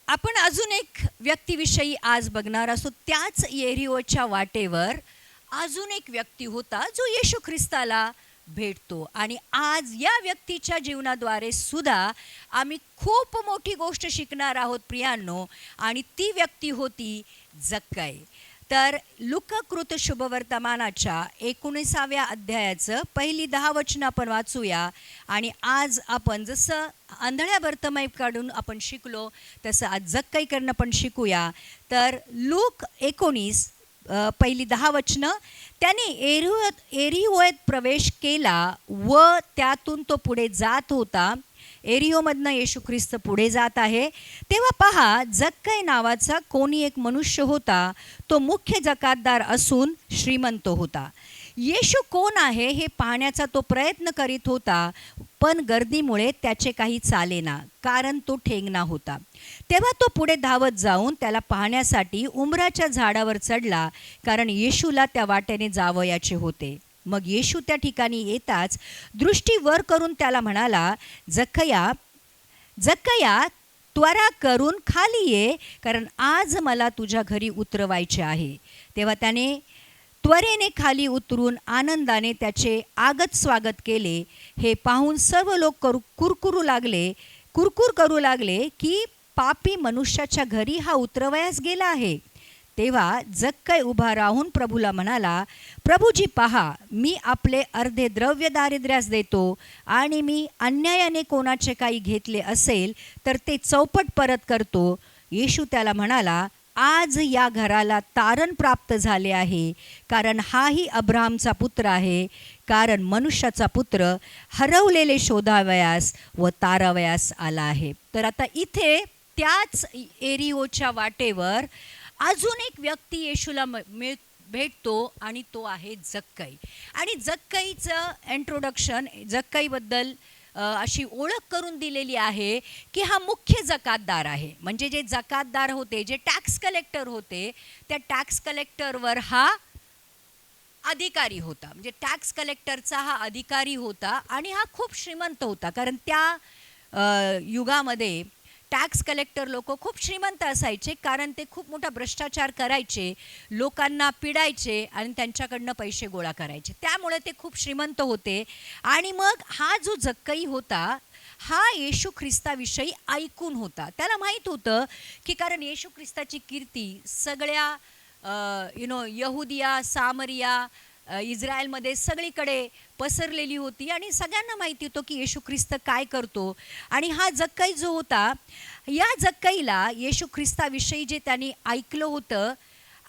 आपण अजून एक व्यक्तीविषयी आज बघणार असो. त्याच येरिओच्या वाटेवर अजून एक व्यक्ती होता जो येशू ख्रिस्ताला भेटतो. आणि आज या व्यक्तीच्या जीवनाद्वारे सुद्धा आम्ही खूप मोठी गोष्ट शिकणार आहोत प्रियांनो. आणि ती व्यक्ती होती जक्कई. तर लूकाकृत शुभवर्तमानाच्या 19व्या अध्यायाचं पहिली 10 वचनं आपण वाचूया. आणि आज आपण जसं आंधळ्या बर्तमाईकडून आपण शिकलो तसं आज जक्कईकडनं पण शिकूया. तर लूक 19 पहिली 10 वचनं. त्याने एरिओत प्रवेश केला व त्यातून तो पुढे जात होता. एरिओमधनं येशू ख्रिस्त पुढे जात आहे. तेव्हा पहा, जक्कई नावाचा कोणी एक मनुष्य होता. तो मुख्य जकातदार असून श्रीमंत होता. येशू कोण आहे हे पाहण्याचा तो प्रयत्न करीत होता, पण गर्दीमुळे त्याचे काही चालेना, कारण तो ठेंगणा होता. तेव्हा तो पुढे धावत जाऊन त्याला पाहण्यासाठी उंबराच्या झाडावर चढला, कारण येशूला त्या वाटेने जावयाचे होते. मग येशू त्या ठिकाणी येताच दृष्टी वर करून त्याला म्हणाला, जक्कया, जक्कया, त्वरा करून खाली ये, कारण आज मला तुझ्या घरी उतरवायचे आहे. तेव्हा त्याने त्वरेने खाली उतरून आनंदाने त्याचे आगत स्वागत केले. हे पाहून सर्व लोक कुरकुर करू लागले की पापी मनुष्याच्या घरी हा उतरवयास गेला आहे. तेव्हा जक्कई उभा राहून प्रभूला म्हणाला, प्रभूजी पहा, मी आपले अर्धे द्रव्य दारिद्र्यास देतो, आणि मी अन्यायाने कोणाचे काही घेतले असेल तर ते चौपट परत करतो. येशू त्याला म्हणाला, आज या घराला तारण प्राप्त झाले आहे, कारण हाही अब्राहमचा पुत्र आहे. कारण मनुष्याचा पुत्र हरवलेले शोधावयास व तारावयास आला आहे. तर आता इथे त्याच एरिओच्या वाटेवर अजून एक व्यक्ती येशूला भेटतो, आणि तो आहे जक्कई. आणि जक्कईचं इंट्रोडक्शन, जक्कईबद्दल अशी ओळख करून दिलेली आहे की हा मुख्य जकातदार आहे. म्हणजे जे जकातदार होते, जे टॅक्स कलेक्टर होते, त्या टॅक्स कलेक्टरवर हा अधिकारी होता. म्हणजे टॅक्स कलेक्टरचा हा अधिकारी होता. आणि हा खूप श्रीमंत होता, कारण त्या युगामध्ये टॅक्स कलेक्टर लोक खूप श्रीमंत असायचे, कारण ते खूप मोठा भ्रष्टाचार करायचे, लोकांना पिडायचे आणि त्यांच्याकडनं पैसे गोळा करायचे. त्यामुळे ते खूप श्रीमंत होते. आणि मग हा जो जक्कई होता, हा येशू ख्रिस्ताविषयी ऐकून होता. त्याला माहीत होतं की कारण येशू ख्रिस्ताची कीर्ती सगळ्या यहुदिया, सामरिया, इस्रायलमध्ये सगळीकडे पसरलेली होती. आणि सगळ्यांना माहिती होतं की येशू ख्रिस्त काय करतो. आणि हा जक्कई जो होता, या जक्कईला येशू ख्रिस्ताविषयी जे त्यांनी ऐकलं होतं,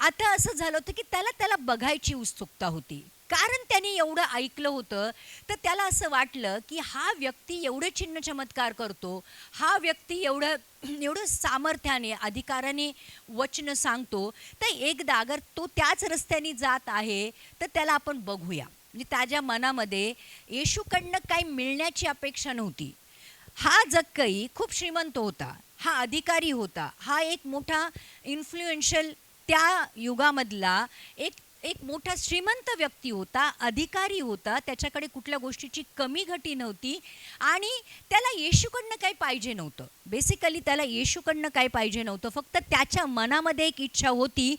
आता असं झालं होतं की त्याला बघायची उत्सुकता होती. कारण त्यांनी एवढं ऐकलं होतं, तर त्याला असं वाटलं की हा व्यक्ती एवढं चिन्ह चमत्कार करतो, हा व्यक्ती एवढं सामर्थ्याने, अधिकाराने वचन सांगतो, तर एकदा अगर तो त्याच रस्त्याने जात आहे तर त्याला आपण बघूया. म्हणजे त्याच्या मनामध्ये येशूकडनं काही मिळण्याची अपेक्षा नव्हती. हा जक्कई खूप श्रीमंत होता, हा अधिकारी होता, हा एक मोठा इन्फ्लुएन्शियल त्या युगामधला एक मोठा श्रीमंत व्यक्ती होता, अधिकारी होता. त्याच्याकडे कुठल्या गोष्टीची कमी घटी नव्हती. आणि त्याला येशूकडनं काही पाहिजे नव्हतं. बेसिकली त्याला येशूकडनं काही पाहिजे नव्हतं. फक्त त्याच्या मनामध्ये एक इच्छा होती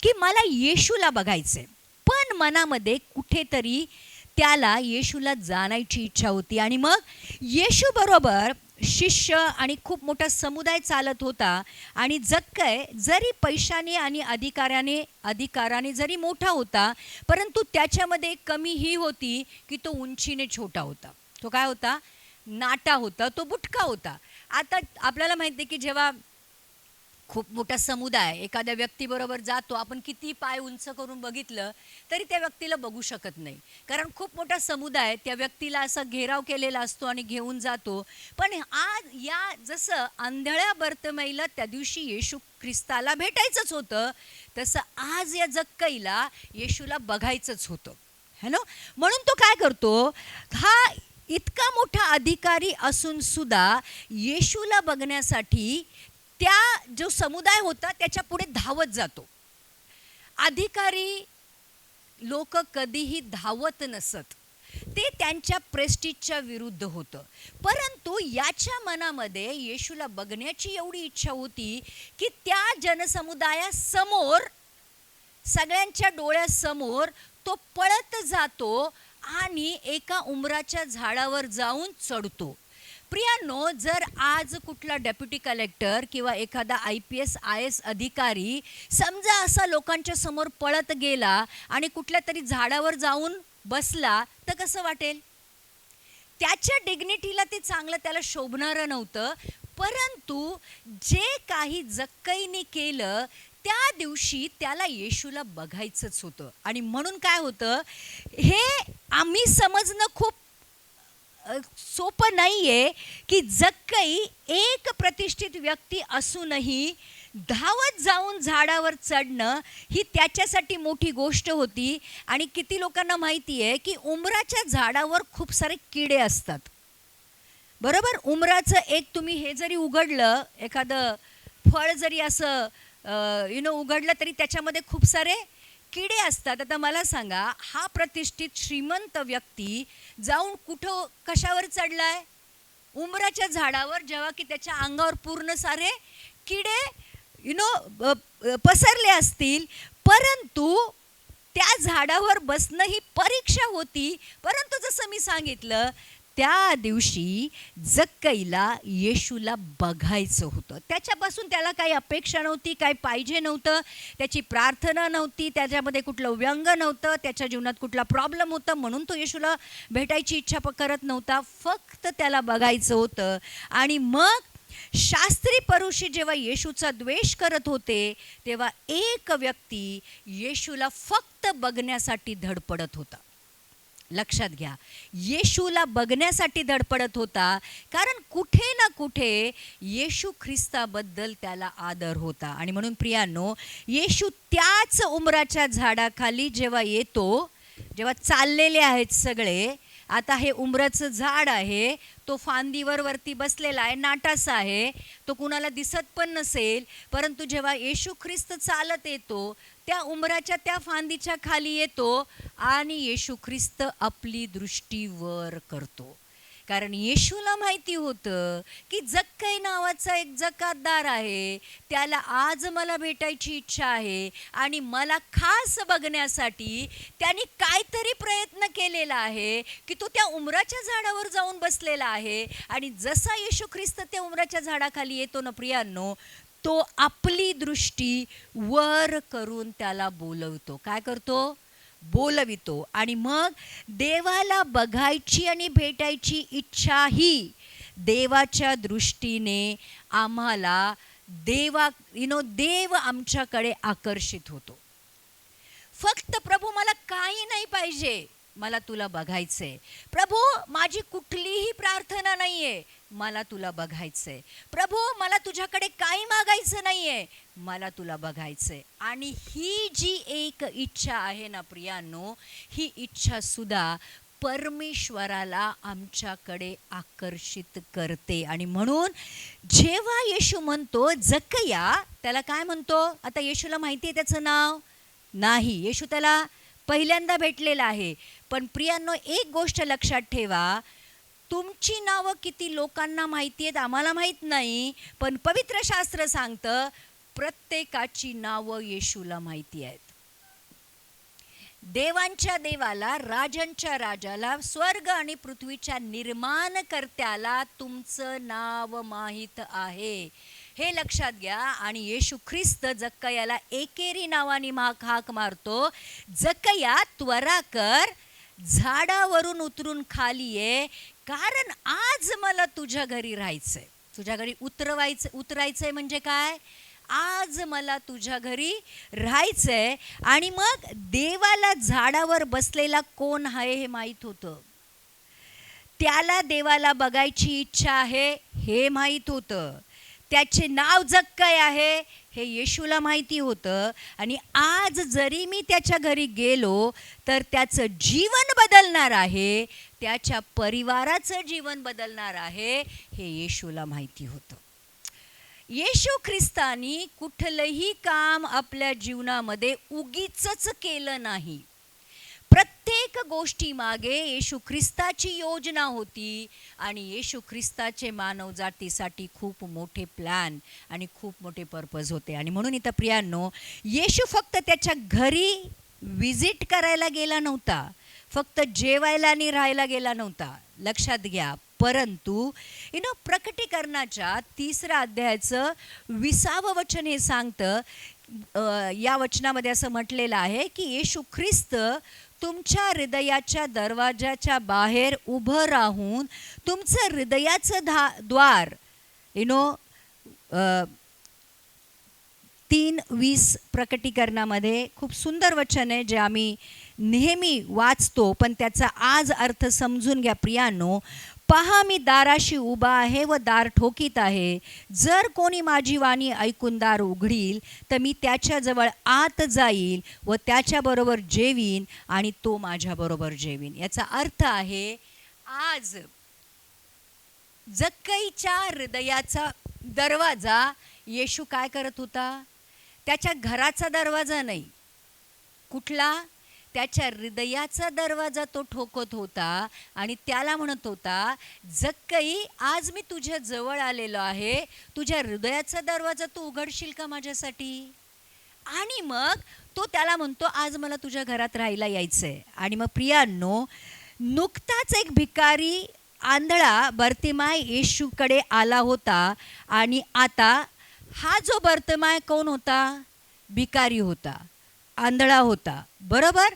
की मला येशूला बघायचं. पण मनामध्ये कुठेतरी त्याला येशूला जाण्याची इच्छा होती. आणि मग येशू बरोबर शिष्य आणि खूप मोठा समुदाय चालत होता. आणि जक्कई जरी पैशाने आणि अधिकाराने जरी मोठा होता, परंतु त्याच्यामध्ये कमी ही होती की तो उंचीने छोटा होता. तो काय होता? नाटा होता, तो बुटका होता. आता आपल्याला माहिती आहे की जेव्हा खूप मोठा समुदाय एखाद्या व्यक्तीबरोबर जातो, आपण किती पाय उंच करून बघितलं तरी त्या व्यक्तीला बघू शकत नाही, कारण खूप मोठा समुदाय त्या व्यक्तीला असा घेराव केलेला असतो आणि घेऊन जातो. पण आज या जसं आंधळ्या बर्तमईला त्या दिवशी येशू ख्रिस्ताला भेटायचंच होतं, तसं आज या जक्कईला येशूला बघायचंच होतं, है ना. म्हणून तो काय करतो, हा इतका मोठा अधिकारी असून सुद्धा येशूला बघण्यासाठी त्या जो समुदाय होता त्याच्या पुढे धावत जातो. अधिकारी लोक कधीही धावत नसत, ते त्यांच्या प्रेस्टिजच्या विरुद्ध होतं. परंतु याच्या मनामध्ये येशूला बघण्याची एवढी इच्छा होती की त्या जनसमुदायासमोर, सगळ्यांच्या डोळ्यासमोर तो पळत जातो आणि एका उंबराच्या झाडावर जाऊन चढतो. प्रियांनो, जर आज कुठला डेप्युटी कलेक्टर किंवा एखादा IPS IAS अधिकारी समजा असा लोकांच्या समोर पळत गेला आणि कुठल्या तरी झाडावर जाऊन बसला तर कसं वाटेल? त्याच्या डिग्निटीला ते चांगलं त्याला शोभणारं नव्हतं. परंतु जे काही जक्कईने केलं त्या दिवशी त्याला येशूला बघायचंच होतं. आणि म्हणून काय होतं, हे आम्ही समजणं खूप सोपं नाहीये की जक्कई एक प्रतिष्ठित व्यक्ती असूनही धावत जाऊन झाडावर चढणं ही त्याच्यासाठी मोठी गोष्ट होती. आणि किती लोकांना माहिती आहे की उंबराच्या झाडावर खूप सारे किडे असतात, बरोबर? उंबराचं एक तुम्ही हे जरी उघडलं, एखादं फळ जरी असं उघडलं तरी त्याच्यामध्ये खूप सारे किडे असतात. आता मला सांगा, हा प्रतिष्ठित श्रीमंत व्यक्ती जाऊन कुठं कशावर चढलाय? उंबराच्या झाडावर, जेव्हा की त्याच्या अंगावर पूर्ण सारे किडे पसरले असतील. परंतु त्या झाडावर बसणं ही परीक्षा होती. परंतु जसं मी सांगितलं, त्या दिवशी जक्कईला येशूला बघायचं होतं. त्याच्यापासून त्याला काही अपेक्षा नव्हती, काही पाहिजे नव्हतं, त्याची प्रार्थना नव्हती, त्याच्यामध्ये कुठलं व्यंग नव्हतं, त्याच्या जीवनात कुठला प्रॉब्लेम होता म्हणून तो येशूला भेटायची इच्छा करत नव्हता. फक्त त्याला बघायचं होतं. आणि मग शास्त्री परुषी जेव्हा येशूचा द्वेष करत होते तेव्हा एक व्यक्ती येशूला फक्त बघण्यासाठी धडपडत होता. लक्षात घ्या, येशूला बघण्यासाठी धडपडत होता, कारण कुठे ना कुठे येशू ख्रिस्ताबद्दल त्याला आदर होता. आणि म्हणून प्रियांनो, येशू त्याच उंबराच्या झाडाखाली जेव्हा येतो, जेव्हा चाललेले आहेत सगळे, आता हे उंबराचं झाड आहे, तो फांदीवर वरती बसलेला आहे, नाटासा आहे, तो कुणाला दिसत पण नसेल. परंतु जेव्हा येशू ख्रिस्त चालत येतो, त्या उंबराच्या त्या फांदीच्या खाली येतो आणि येशू ख्रिस्त आपली दृष्टी वर करतो. कारण येशूला माहिती होतं की जक्कई नावाचा एक जकातदार आहे, त्याला आज मला भेटायची इच्छा आहे आणि मला खास बघण्यासाठी त्यांनी काहीतरी प्रयत्न केलेला आहे की तो त्या उंबराच्या झाडावर जाऊन बसलेला आहे. आणि जसा येशू ख्रिस्त त्या उंबराच्या झाडाखाली येतो ना प्रियांनो, तो आपली दृष्टी वर करून त्याला बोलवतो. काय करतो? बोलवितो. आणि मग देवाला बघायची आणि भेटायची इच्छा ही देवाच्या दृष्टीने आम्हाला देव आमच्याकडे आकर्षित होतो. फक्त प्रभू मला काही नाही पाहिजे, मला तुला बघायचंय. प्रभू माझी कुठलीही प्रार्थना नाहीये, मला तुला बघायचंय. प्रभू मला तुझ्याकडे काही मागायचं नाहीये, मला तुला बघायचंय. आणि ही जी एक इच्छा आहे ना प्रियांनो, ही इच्छा सुद्धा परमेश्वराला आमच्याकडे आकर्षित करते. आणि म्हणून जेव्हा येशू म्हणतो जक्कया, त्याला काय म्हणतो? आता येशूला माहिती आहे त्याचं नाव नाही, येशू त्याला पहिल्यांदा भेटलेला आहे. पण प्रियांनो, एक गोष्ट लक्षात ठेवा, तुमची नावं किती लोकांना माहिती आहेत आम्हाला माहीत नाही, पण पवित्र शास्त्र सांगतं प्रत्येकाची नावं येशूला माहिती आहेत. देवांच्या देवाला, राजांच्या राजाला, स्वर्ग आणि पृथ्वीच्या निर्माणकर्त्याला तुमचं नाव माहीत आहे, हे लक्षात घ्या. आणि येशू ख्रिस्त जक्कयाला एकेरी नावाने हाक मारतो, जक्कया त्वरा कर, झाडावरून उतरून खाली ये, कारण आज मला तुझ्या घरी राहायचंय. तुझ्या घरी उतरायचंय म्हणजे काय? आज मला तुझ्या घरी राहायचंय. आणि मग देवाला झाडावर बसलेला कोण आहे हे माहीत होतं, त्याला देवाला बघायची इच्छा आहे हे माहीत होतं, त्याचे नाव जक्कई आहे हे येशूला माहिती होतं. आणि आज जरी मी त्याच्या घरी गेलो तर त्याचं जीवन बदलणार आहे, त्याच्या परिवाराचं जीवन बदलणार आहे हे येशूला माहिती होतं. येशू ख्रिस्तानी कुठलंही काम आपल्या जीवनामध्ये उगीचच केलं नाही. प्रत्येक गोष्टी मागे येशू ख्रिस्ताची योजना होती आणि येशू ख्रिस्ताचे मानव जातीसाठी खूप मोठे प्लॅन आणि खूप मोठे पर्पज होते. आणि म्हणून इथं प्रियांनो, येशू फक्त त्याच्या घरी विजिट करायला गेला नव्हता, फक्त जेवायला आणि राहायला गेला नव्हता, लक्षात घ्या. परंतु प्रकटीकरणाच्या 3 अध्यायाचं 20 वचन हे सांगतं, या वचनामध्ये असं म्हटलेलं आहे की येशू ख्रिस्त तुमच्या हृदयाच्या दरवाजाच्या बाहेर उभं राहून तुमचं हृदयाचं द्वार 3:20 प्रकटीकरणामध्ये खूप सुंदर वचन आहे जे आम्ही नेहमी वाचतो, पण त्याचा आज अर्थ समजून घ्या प्रियांनो. पहा, मी दाराशी उभा आहे व दार ठोकीत आहे. जर कोणी माझी वाणी ऐकून दार उघडील तर मी त्याच्याजवळ आत जाईल व त्याच्याबरोबर जेवीन आणि तो माझ्याबरोबर जेवीन. याचा अर्थ आहे, आज जक्कईच्या हृदयाचा दरवाजा येशू काय करत होता? त्याच्या घराचा दरवाजा नाही, कुठला? त्याच्या हृदयाचा दरवाजा तो ठोकत होता आणि त्याला म्हणत होता, जक्कई, आज मी तुझ्या जवळ आलेलो आहे, तुझ्या हृदयाचा दरवाजा तू उघडशील का माझ्यासाठी? आणि मग तो त्याला म्हणतो, आज मला तुझ्या घरात राहायला यायचंय. आणि मग प्रियांनो, नुकताच एक भिकारी आंधळा बर्तिमाय येशूकडे आला होता आणि आता हा जो बर्तिमाय कोण होता? भिकारी होता, आंधळा होता, बरोबर.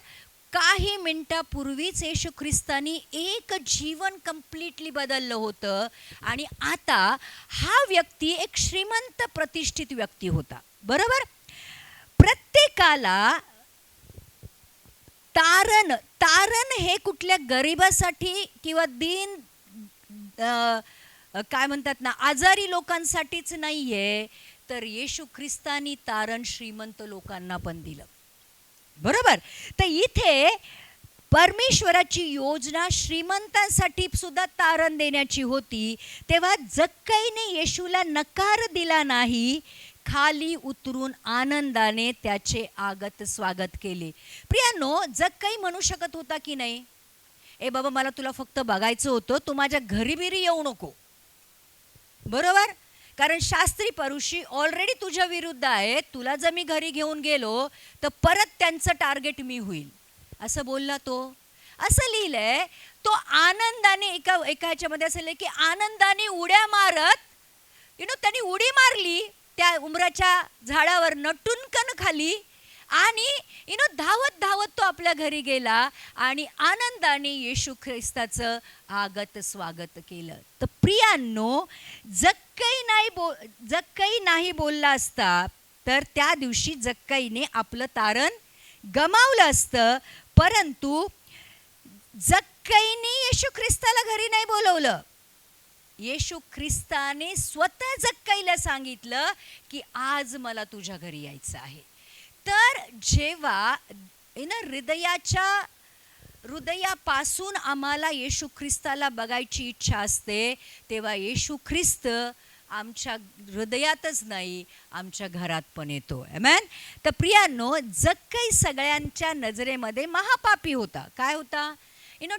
काही मिनिटापूर्वीच येशू ख्रिस्तानी एक जीवन कम्प्लिटली बदललं होतं आणि आता हा व्यक्ती एक श्रीमंत प्रतिष्ठित व्यक्ती होता, बरोबर. प्रत्येकाला तारण हे कुठल्या गरिबासाठी किंवा काय म्हणतात ना, आजारी लोकांसाठीच नाहीये, तर येशू ख्रिस्तानी तारण श्रीमंत लोकांना पण दिलं, बरोबर. तर इथे परमेश्वराची योजना श्रीमंतांसाठी सुद्धा तारण देण्याची होती. तेव्हा जक्कईने येशूला नकार दिला नाही, खाली उतरून आनंदाने त्याचे आगत स्वागत केले. प्रियांनो, जक्कई म्हणू शकत होता की नाही, ए बाबा, मला तुला फक्त बघायचं होतं, तू माझ्या घरी बिरी येऊ नको, बरोबर. कारण शास्त्री परुषी ऑलरेडी तुझ्या विरुद्ध आहेत, तुला जर मी घरी घेऊन गेलो तर परत त्यांचं टार्गेट मी होईल, असं बोलला तो. असं लिहिलंय, तो आनंदाने एका ह्याच्यामध्ये असं लिहिलंय की आनंदाने उड्या मारत त्यांनी उडी मारली त्या उमराच्या झाडावर नटुनकन खाली आणि धावत धावत तो आपल्या घरी गेला आणि आनंदाने येशू ख्रिस्ताचं आगत स्वागत केलं. तर प्रियांनो, जक्कई नाही बोलला असता तर त्या दिवशी जक्कईने आपलं तारण गमावलं असतं. परंतु जक्कईने येशू ख्रिस्ताला घरी नाही बोलवलं. येशू ख्रिस्ताने स्वतः जक्कईला सांगितलं की आज मला तुझ्या घरी यायचं आहे. तर जेव्हा हृदयापासून आम्हाला येशू ख्रिस्ताला बघायची इच्छा असते, तेव्हा येशू ख्रिस्त आमच्या हृदयातच नाही, आमच्या घरात पण येतो. आमेन. तर प्रियांनो, जक्कई सगळ्यांच्या नजरेमध्ये महापापी होता. काय होता?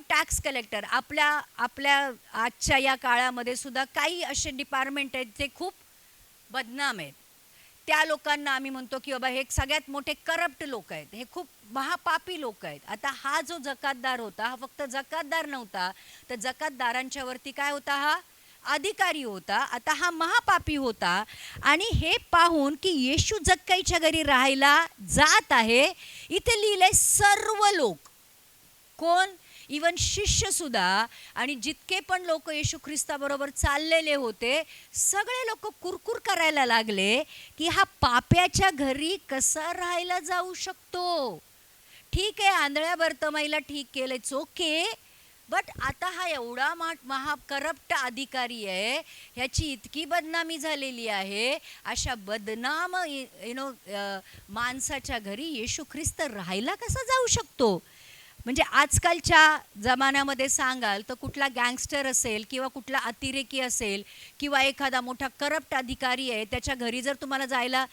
Tax collector. आपल्या आजच्या या काळामध्ये सुद्धा काही असे डिपार्टमेंट आहेत जे खूप बदनाम आहेत. त्या लोकांना आम्ही म्हणतो की बाबा हे सगळ्यात मोठे करप्ट लोक आहेत, हे खूप महापापी लोक आहेत. आता हा जो जकातदार होता, हा फक्त जकातदार नव्हता, तर जकातदारांच्या वरती काय होता? हा अधिकारी होता. आता हा महापापी होता. आणि हे पाहून की येशू जक्कईच्या घरी राहायला जात आहे, इथे लिहिलंय सर्व लोक. कोण? इवन शिष्य सुद्धा आणि जितके पण लोक येशू ख्रिस्ताबरोबर चाललेले होते, सगळे लोक कुरकुर करायला लागले की हा पाप्याच्या घरी कसा राहायला जाऊ शकतो. ठीक आहे, आंधळ्या बर्तिमाईला ठीक केलंय, ओके, बट आता हा एवढा करप्ट अधिकारी आहे, ह्याची इतकी बदनामी झालेली आहे, अशा बदनाम माणसाच्या घरी येशू ख्रिस्त राहायला कसा जाऊ शकतो? म्हणजे आजकालच्या जमान्यामध्ये सांगाल तर कुठला गँगस्टर असेल किंवा कुठला अतिरेकी असेल किंवा एखादा मोठा करप्ट अधिकारी आहे, त्याच्या घरी जर तुम्हाला जायला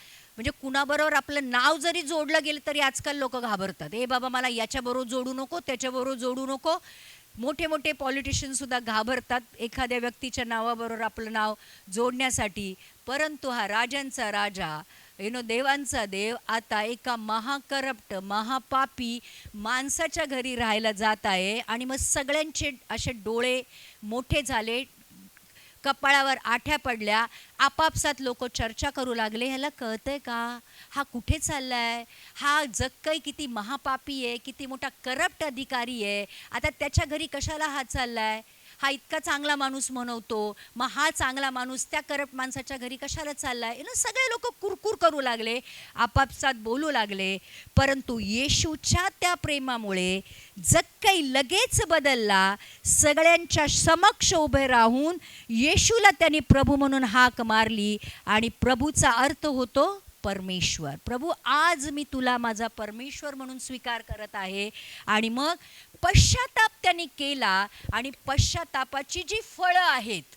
म्हणजे कुणाबरोबर आपलं नाव जरी जोडलं गेलं तरी आजकाल लोक घाबरतात. ए बाबा मला याच्याबरोबर जोडू नको, त्याच्याबरोबर जोडू नको. मोठे मोठे पॉलिटिशियन सुद्धा घाबरतात एखाद्या व्यक्तीच्या नावाबरोबर आपलं नाव जोडण्यासाठी. परंतु हा राजांचा राजा, देवांचा देव आता एका महाकरप्ट महापापी माणसाच्या घरी राहायला जात आहे. आणि मग सगळ्यांचे असे डोळे मोठे झाले, कपाळावर आठ्या पडल्या. आपापसात लोक चर्चा करू लागले, ह्याला कळतंय का, हा कुठे चाललाय, हा जक्कई किती महापापी आहे, किती मोठा करप्ट अधिकारी आहे, आता त्याच्या घरी कशाला हा चाललाय, हा इतका चांगला माणूस म्हणवतो, मग हा चांगला माणूस त्या करप्ट माणसाच्या घरी कशाला चाललाय. सगळे लोक कुरकुर करू लागले, आपापसात बोलू लागले. परंतु येशूच्या त्या प्रेमामुळे जक्कई लगेच बदलला. सगळ्यांच्या समक्ष उभे राहून येशूला त्यांनी प्रभू म्हणून हाक मारली. आणि प्रभूचा अर्थ होतो परमेश्वर. प्रभू, आज मी तुला माझा परमेश्वर म्हणून स्वीकार करत आहे. आणि मग पश्चाताप त्यांनी केला आणि पश्चातापाची जी फळं आहेत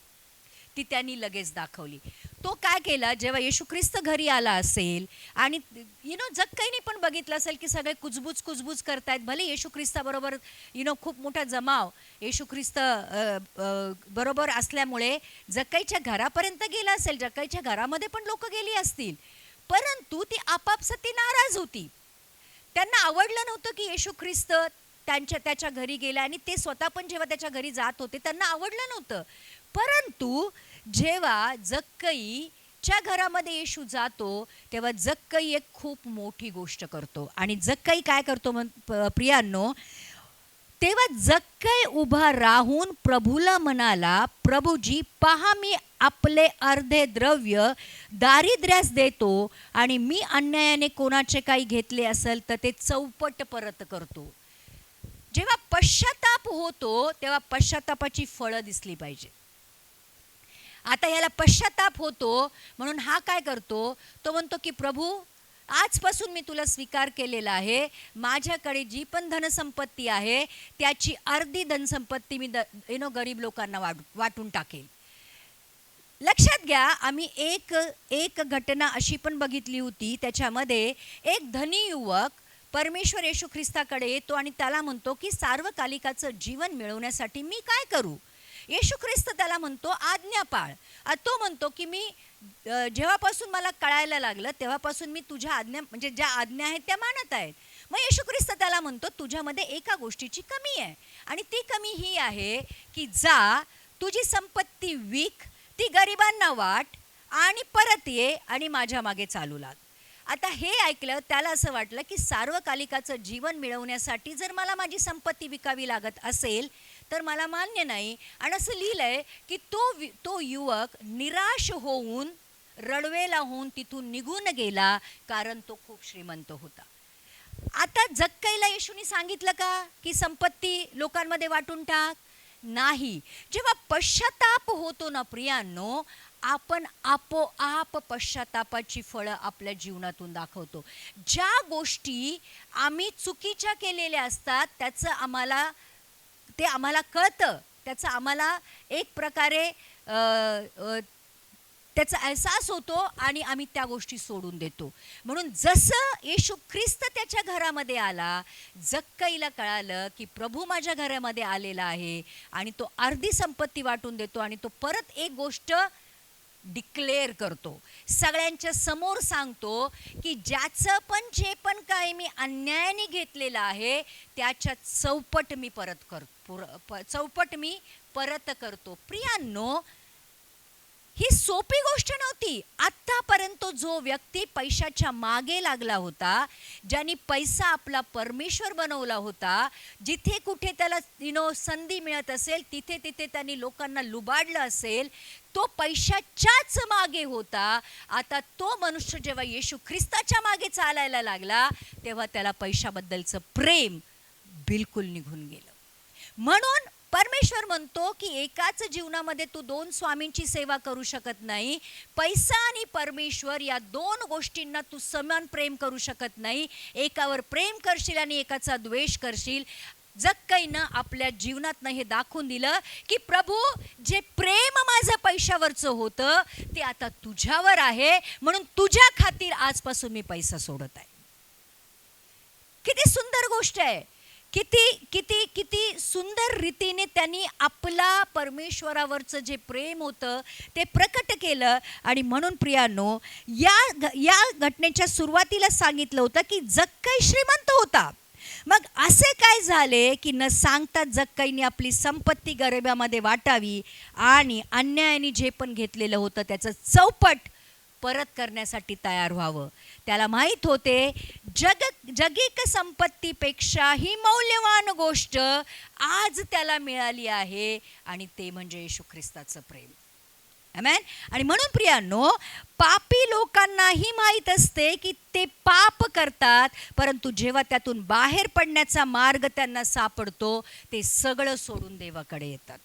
ती त्यांनी लगेच दाखवली. तो काय केला, जेव्हा येशू ख्रिस्त घरी आला असेल आणि जक्कईने पण बघितलं असेल की सगळे कुजबूज करतायत. भले येशू ख्रिस्ताबरोबर खूप मोठा जमाव येशू ख्रिस्त बरोबर असल्यामुळे जक्कईच्या घरापर्यंत गेला असेल, जक्कईच्या घरामध्ये पण लोक गेली असतील. परंतु ती आपापसात ती नाराज होती. त्यांना आवडलं नव्हतं की येशू ख्रिस्त त्याच्या घरी गेला. आणि ते स्वतः पण जेव्हा त्याच्या घरी जात होते त्यांना आवडलं नव्हतं. परंतु जेव्हा जक्कईच्या घरामध्ये येशू जातो तेव्हा जक्कई एक खूप मोठी गोष्ट करतो. आणि जक्कई काय करतो प्रियांनो, तेव्हा जक्कई उभा राहून प्रभूला म्हणाला, प्रभूजी पहा, मी आपले अर्धे द्रव्य दारिद्र्यास देतो आणि मी अन्यायाने कोणाचे काही घेतले असेल तर ते चौपट परत करतो. जेव्हा पश्चाताप होतो तेव्हा पश्चातापाची फळं दिसली पाहिजे. आता ह्याला पश्चाताप होतो म्हणून हा काय करतो, तो म्हणतो की प्रभू, आजपासून मी तुला स्वीकार केलेला आहे. माझ्याकडे जी पण धनसंपत्ती आहे त्याची अर्धी धनसंपत्ती मी गरीब लोकांना वाटून टाकेल. लक्षात घ्या, आम्ही एक घटना अशी पण बघितली होती. त्याच्यामध्ये एक धनी युवक परमेश्वर येशू ख्रिस्ताकडे येतो आणि त्याला म्हणतो की सार्वकालिकाचं जीवन मिळवण्यासाठी मी काय करू. येशू ख्रिस्त त्याला म्हणतो आज्ञा पाळ. तो म्हणतो की मी जेव्हापासून मला कळायला लागलं तेव्हापासून मी तुझ्या आज्ञा म्हणजे ज्या आज्ञा आहेत त्या मानत आहेत. मग येशू ख्रिस्त त्याला म्हणतो तुझ्यामध्ये एका गोष्टीची कमी आहे आणि ती कमी ही आहे की जा, तुझी संपत्ती विक, ती गरिबांना वाट आणि परत ये आणि माझ्या मागे चालू लाग. आता हे ऐकलं त्याला असं वाटलं की सार्वकालिकाचं जीवन मिळवण्यासाठी जर मला माझी संपत्ती विकावी लागत असेल तर मला मान्य नाही. आणि असं लिहिलंय की तो युवक निराश होऊन रडवेला होऊन तिथून निघून गेला, कारण तो खूप श्रीमंत होता. आता जक्कईला येशूने सांगितलं का की संपत्ती लोकांमध्ये वाटून टाक? नाही. जेव्हा पश्चाताप होतो ना प्रियांनो, आपण आपोआप पश्चातापाची फळं आपल्या जीवनातून दाखवतो. ज्या गोष्टी आम्ही चुकीच्या केलेल्या असतात ते आम्हाला कळतं, त्याचा आम्हाला एक प्रकारे त्याचा अहसास होतो आणि आम्ही त्या गोष्टी सोडून देतो. म्हणून जसं येशू ख्रिस्त त्याच्या घरामध्ये आला, जक्कईला कळालं की प्रभू माझ्या घरामध्ये आलेला आहे आणि तो अर्धी संपत्ती वाटून देतो आणि तो परत एक गोष्ट डिक्लेअर करतो, सगळ्यांच्या समोर सांगतो की ज्याचं पण जे पण काही मी अन्यायाने घेतलेलं आहे त्याच्या चौपट मी परत करतो. प्रियांनो, ही सोपी गोष्ट नव्हती. आतापर्यंत जो व्यक्ती पैशाच्या मागे लागला होता, ज्यांनी पैसा आपला परमेश्वर बनवला होता, जिथे कुठे त्याला संधी मिळत असेल तिथे तिथे त्यांनी लोकांना लुबाडलं असेल, तो पैशाच्याच मागे होता. आता तो मनुष्य जेव्हा येशू ख्रिस्ताच्या मागे चालायला लागला तेव्हा त्याला पैशाबद्दलचं प्रेम बिलकुल निघून गेलं. म्हणून परमेश्वर म्हणतो की एकाच जीवनामध्ये तू दोन स्वामींची सेवा करू शकत नाही. पैसा आणि परमेश्वर या दोन गोष्टींना तू समान प्रेम करू शकत नाही. एकावर प्रेम करशील आणि एकाचा द्वेष करशील. जक्कईनं आपल्या जीवनातनं हे दाखवून दिलं की प्रभू, जे प्रेम माझं पैशावरचं होतं ते आता तुझ्यावर आहे, म्हणून तुझ्या खातीर आजपासून मी पैसा सोडत आहे. किती सुंदर गोष्ट आहे. किती किती किती सुंदर रीतीने त्यांनी आपला परमेश्वरावरचं जे प्रेम होतं ते प्रकट केलं. आणि म्हणून प्रियांनो, या घटनेच्या सुरुवातीला सांगितलं होतं की जक्कई श्रीमंत होता. मग असे काय झाले की न सांगताच जक्कईने आपली संपत्ती गरिबामध्ये वाटावी आणि अन्यायाने जे पण घेतलेलं होतं त्याचं चौपट परत करण्यासाठी तयार व्हावं. त्याला माहीत होते जगिक संपत्तीपेक्षाही मौल्यवान गोष्ट आज त्याला मिळाली आहे, आणि ते म्हणजे येशू ख्रिस्ताचं प्रेम. आमेन. आणि म्हणून प्रियांनो, पापी लोकांनाही माहीत असते की ते पाप करतात, परंतु जेव्हा त्यातून बाहेर पडण्याचा मार्ग त्यांना सापडतो ते सगळं सोडून देवाकडे येतात.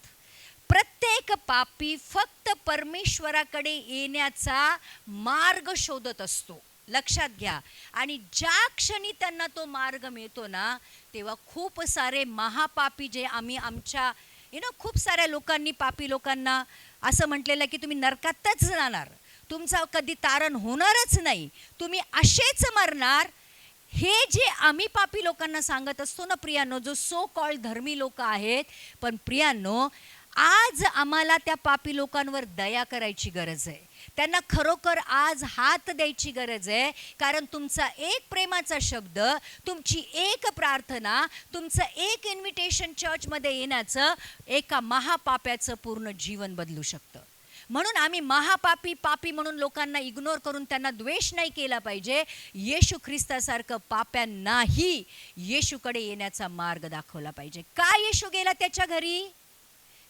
प्रत्येक पापी फक्त परमेश्वराकडे येण्याचा मार्ग शोधत असतो, लक्षात घ्या. आणि ज्या क्षणी त्यांना तो मार्ग मिळतो ना, तेव्हा खूप सारे महापापी जे आमच्या खूप साऱ्या लोकांनी, पापी लोकांना असं म्हटलेलं की तुम्ही नरकातच जाणार, तुमचं कधी तारण होणारच नाही, तुम्ही असेच मरणार. हे जे आम्ही पापी लोकांना सांगत असतो ना प्रियांनो, जो सो कॉल्ड धर्मी लोक आहेत, पण प्रियांनो आज आम्हाला त्या पापी लोकांवर दया करायची गरज आहे. त्यांना खरोखर आज हात द्यायची गरज आहे. कारण तुमचा एक प्रेमाचा शब्द, तुमची एक प्रार्थना, तुमचं एक इन्व्हिटेशन चर्चमध्ये येण्याचं एका महापाप्याचं पूर्ण जीवन बदलू शकतं. म्हणून आम्ही महापापी, पापी म्हणून लोकांना इग्नोर करून त्यांना द्वेष नाही केला पाहिजे. येशू ख्रिस्तासारखं पाप्यांनाही येशूकडे येण्याचा मार्ग दाखवला पाहिजे. का येशू गेला त्याच्या घरी?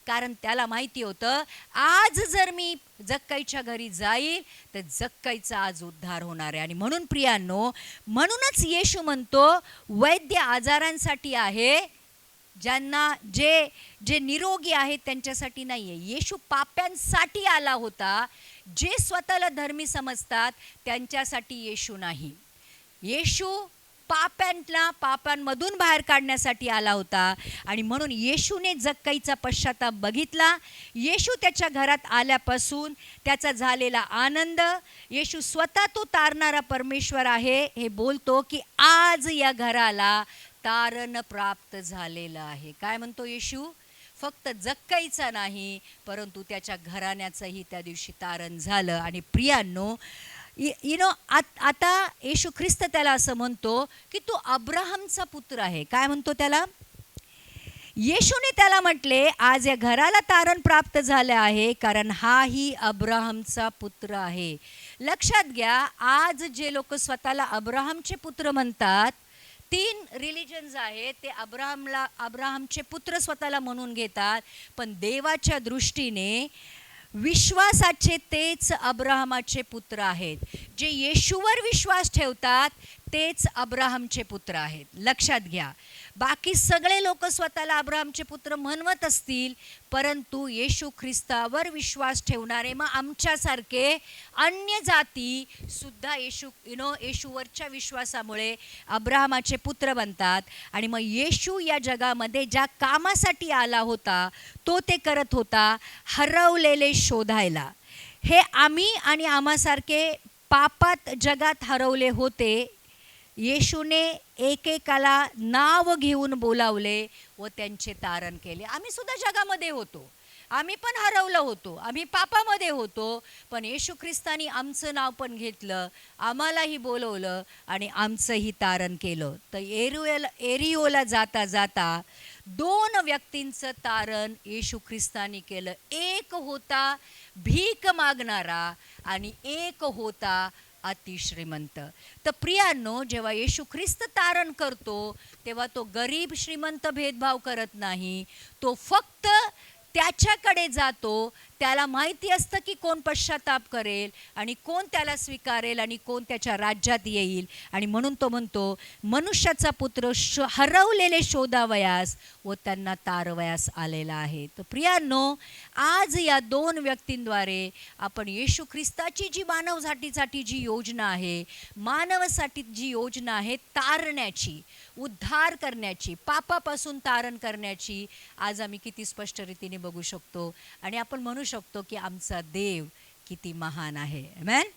कारण त्याला माहिती होतं आज जर मी जक्कईच्या घरी जाईल तर जक्कईचा आज उद्धार होणार आहे. आणि म्हणून प्रियांनो, म्हणूनच येशू म्हणतो वैद्य आजारांसाठी आहे, ज्यांना जे निरोगी आहेत त्यांच्यासाठी नाही आहे. येशू पाप्यांसाठी आला होता. जे स्वतःला धर्मी समजतात त्यांच्यासाठी येशू नाही. येशू पापांमधून बाहेर काढण्यासाठी आला होता. आणि म्हणून येशूने जक्कईचा पश्चाताप बघितला. येशू त्याच्या घरात आल्यापासून त्याचा झालेला आनंद, येशू स्वतः तो तारणारा परमेश्वर आहे हे बोलतो की आज या घराला तारण प्राप्त झालेलं आहे. काय म्हणतो येशू? फक्त जक्कईचा नाही, परंतु त्याच्या घराण्याचंही त्या दिवशी तारण झालं. आणि प्रियांनो, आता येशू ख्रिस्त त्याला असं म्हणतो की तू अब्राहमचा पुत्र आहे. काय म्हणतो त्याला? येशूने त्याला म्हटले आज या घराला तारण प्राप्त झाले आहे, कारण हाही अब्राहमचा पुत्र आहे. लक्षात घ्या, आज जे लोक स्वतःला अब्राहमचे पुत्र म्हणतात, 3 रिलिजन्स आहेत, ते अब्राहमचे पुत्र स्वतःला म्हणून घेतात. पण देवाच्या दृष्टीने विश्वासाचे तेच अब्राहमाचे पुत्र आहेत. जे येशूवर विश्वास ठेवतात तेच अब्राहमचे पुत्र आहेत. लक्षात घ्या, बाकी सगळे लोक स्वतःला अब्राहमचे पुत्र म्हणवत असतील, परंतु येशू ख्रिस्तावर विश्वास ठेवणारे मग आमच्यासारखे अन्य जाती सुद्धा येशूवरच्या विश्वासामुळे अब्राहमाचे पुत्र बनतात. आणि मग येशू या जगामध्ये ज्या कामासाठी आला होता तो ते करत होता, हरवलेले शोधायला. हे आम्ही आणि आम्हासारखे पापात जगात हरवले होते. येशूने एकेकाला नाव घेऊन बोलावले व त्यांचे तारण केले. आम्ही सुद्धा जगामध्ये होतो, आम्ही पण हरवलं होतो, आम्ही पापामध्ये होतो, पण येशू ख्रिस्तानी आमचं नाव पण घेतलं, आम्हालाही बोलवलं आणि आमचंही तारण केलं. तर एरियोला जाता जाता 2 व्यक्तींचं तारण येशू ख्रिस्तानी केलं. एक होता भीक मागणारा आणि एक होता अतिश्रीमंत. तर प्रियांनो, जेव्हा येशू ख्रिस्त तारण करतो तेव्हा तो गरीब श्रीमंत भेदभाव करत नाही. तो फक्त त्याच्याकडे जातो, त्याला माहिती असतं की कोण पश्चाताप करेल आणि कोण त्याला स्वीकारेल आणि कोण त्याच्या राज्यात येईल. आणि म्हणून तो म्हणतो, मनुष्याचा पुत्र हरवलेले शोधावयास व त्यांना तारवयास आलेला आहे. तर प्रियांनो, आज या 2 व्यक्तींद्वारे आपण येशू ख्रिस्ताची जी मानवजातीसाठी जी योजना आहे, मानवासाठी जी योजना आहे तारण्याची, उद्धार करण्याची, पापापासून तारण करण्याची, आज आम्ही किती स्पष्ट रीतीने बघू शकतो. आणि आपण म्हणू शकतो की आमचा देव किती महान आहे. आमेन.